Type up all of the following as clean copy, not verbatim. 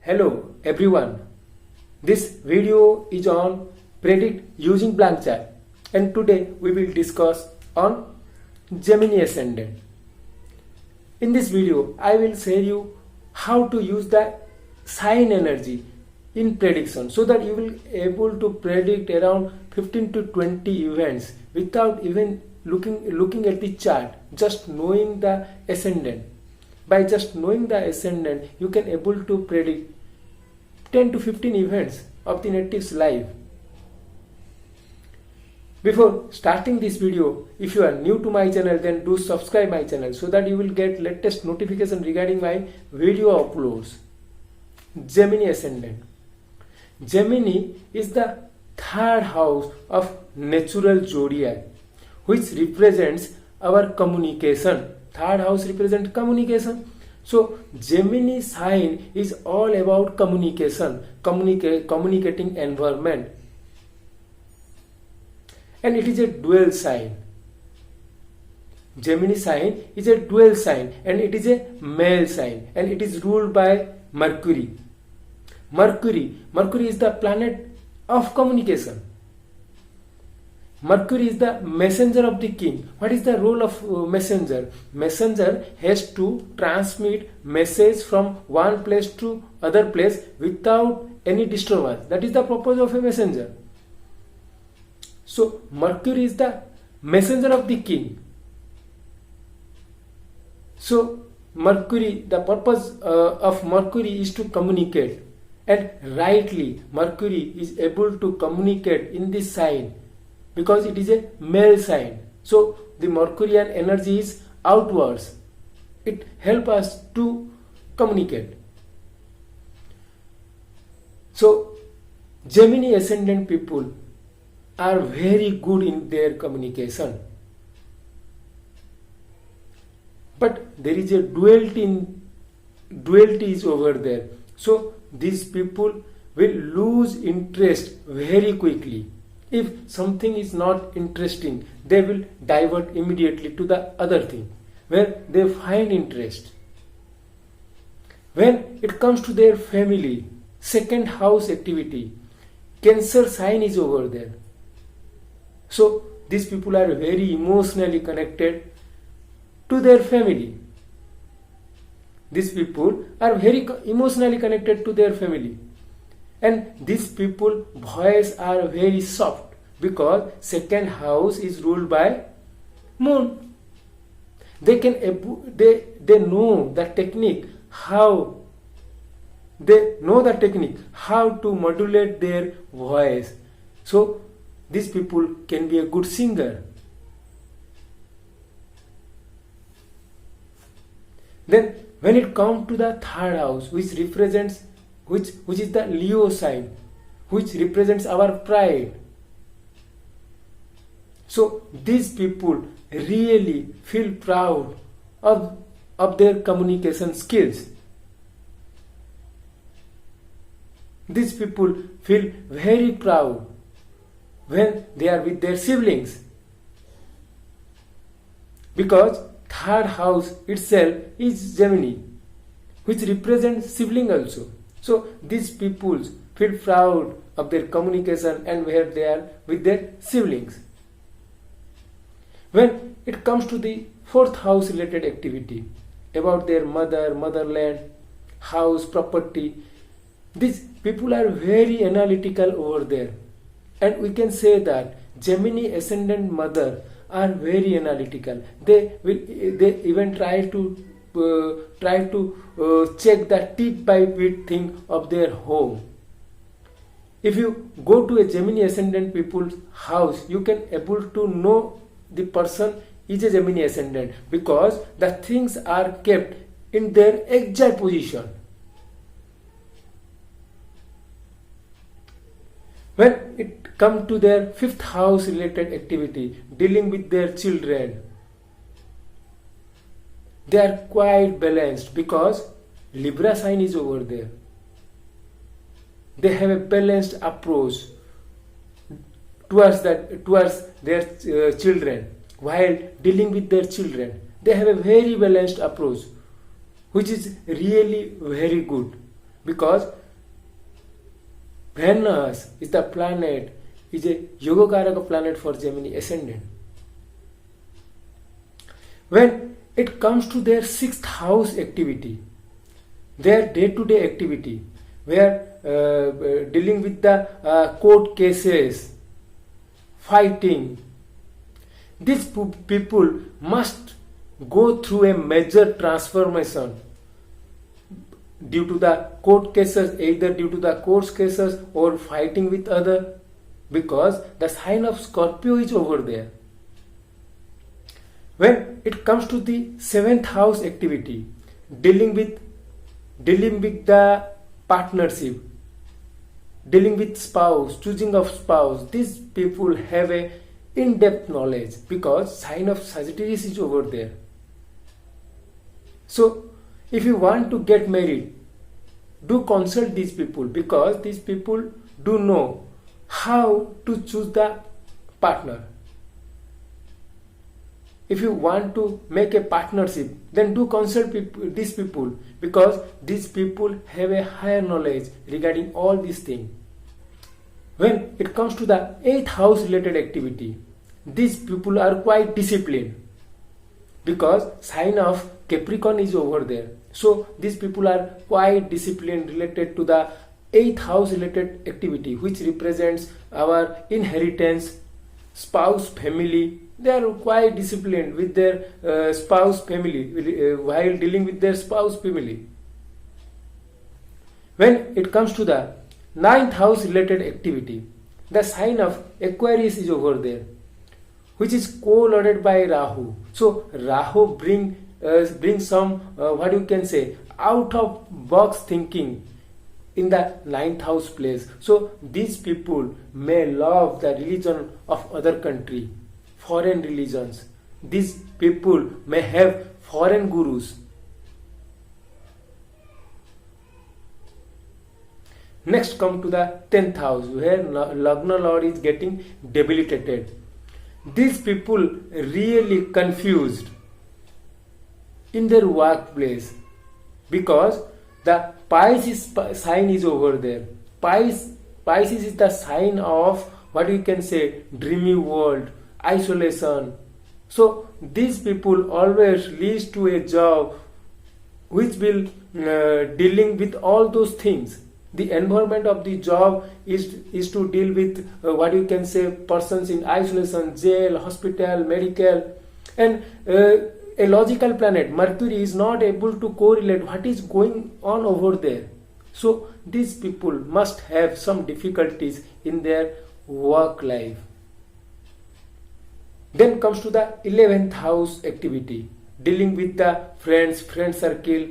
Hello everyone, this video is on predict using blank chart and today we will discuss on Gemini Ascendant. In this video I will share you how to use the sign energy in prediction so that you will able to predict around 15 to 20 events without even looking at the chart, just knowing the ascendant. By just knowing the ascendant, you can able to predict 10 to 15 events of the native's life. Before starting this video, if you are new to my channel, then do subscribe my channel so that you will get latest notification regarding my video uploads. Gemini Ascendant. Gemini is the third house of natural zodiac, which represents our communication. Third house represents communication. So Gemini sign is all about communication, communicating environment. And it is a dual sign. Gemini sign is a dual sign and it is a male sign and it is ruled by Mercury. Mercury is the planet of communication. Mercury is the messenger of the king. What is the role of messenger? Messenger has to transmit message from one place to other place without any disturbance. That is the purpose of a messenger. So Mercury is the messenger of the king. So Mercury, the purpose of Mercury is to communicate, and rightly Mercury is able to communicate in this sign because it is a male sign. So the Mercurian energy is outwards. It helps us to communicate. So Gemini ascendant people are very good in their communication. But there is a duality is over there. So these people will lose interest very quickly. If something is not interesting, they will divert immediately to the other thing where they find interest. When it comes to their family, second house activity, Cancer sign is over there. So these people are very emotionally connected to their family. These people are very emotionally connected to their family. And these people voice are very soft because second house is ruled by moon. They know the technique how to modulate their voice. So these people can be a good singer. Then when it comes to the third house, which represents which is the Leo sign, which represents our pride. So these people really feel proud of their communication skills. These people feel very proud when they are with their siblings, because third house itself is Gemini, which represents sibling also. So these people feel proud of their communication and where they are with their siblings. When it comes to the fourth house related activity about their mother, motherland, house, property, these people are very analytical over there. And we can say that Gemini ascendant mother are very analytical. They even try to check the teeth by bit thing of their home. If you go to a Gemini ascendant people's house, you can able to know the person is a Gemini ascendant because the things are kept in their exact position. When it comes to their fifth house related activity, dealing with their children, they are quite balanced because Libra sign is over there. They have a balanced approach towards their children. While dealing with their children, they have a very balanced approach, which is really very good. because Venus is the planet, is a Yogakaraka planet for Gemini ascendant. When it comes to their sixth house activity, their day-to-day activity, where dealing with the court cases, fighting, these people must go through a major transformation due to the court cases, either due to the court cases or fighting with other, because the sign of Scorpio is over there. When it comes to the seventh house activity, dealing with the partnership, dealing with spouse, choosing of spouse, these people have a in-depth knowledge because sign of Sagittarius is over there. So if you want to get married, do consult these people because these people do know how to choose the partner. If you want to make a partnership, then do consult these people because these people have a higher knowledge regarding all these things. When it comes to the 8th house related activity, these people are quite disciplined because sign of Capricorn is over there. So these people are quite disciplined related to the 8th house related activity, which represents our inheritance, spouse, family. They are quite disciplined with their spouse family while dealing with their spouse family. When it comes to the 9th house related activity, the sign of Aquarius is over there, which is co-lorded by Rahu. So Rahu bring some what you can say out of box thinking in the 9th house place. So these people may love the religion of other country, foreign religions. These people may have foreign gurus. Next come to the 10th house where Lagna Lord is getting debilitated. These people really confused in their workplace because the Pisces sign is over there. Pisces is the sign of what you can say dreamy world, isolation. So these people always leads to a job which will dealing with all those things. The environment of the job is to deal with what you can say persons in isolation, jail, hospital, medical, and a logical planet Mercury is not able to correlate what is going on over there. So these people must have some difficulties in their work life. Then comes to the 11th house activity, dealing with the friend circle.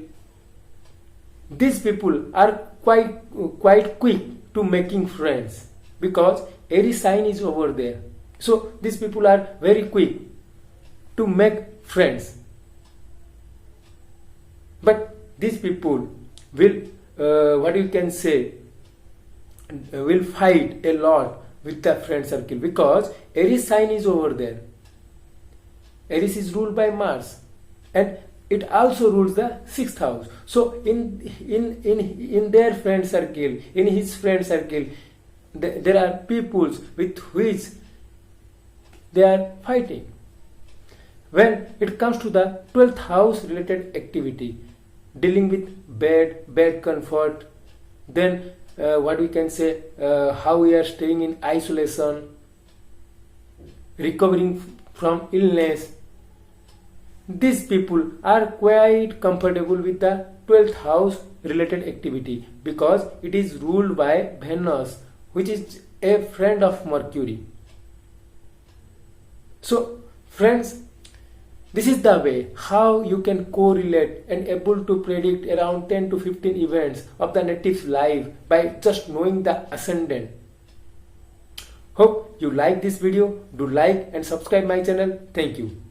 These people are quite quick to making friends because Aries sign is over there. So these people are very quick to make friends. But these people will what you can say will fight a lot with the friend circle because Aries sign is over there. Aries is ruled by Mars and it also rules the 6th house. So in their friend circle, in his friend circle, there are peoples with which they are fighting. When it comes to the 12th house related activity, dealing with bed comfort, then what we can say how we are staying in isolation, recovering from illness. These people are quite comfortable with the 12th house related activity because it is ruled by Venus, which is a friend of Mercury. So friends, this is the way how you can correlate and able to predict around 10 to 15 events of the native's life by just knowing the ascendant. Hope you like this video. Do like and subscribe my channel. Thank you.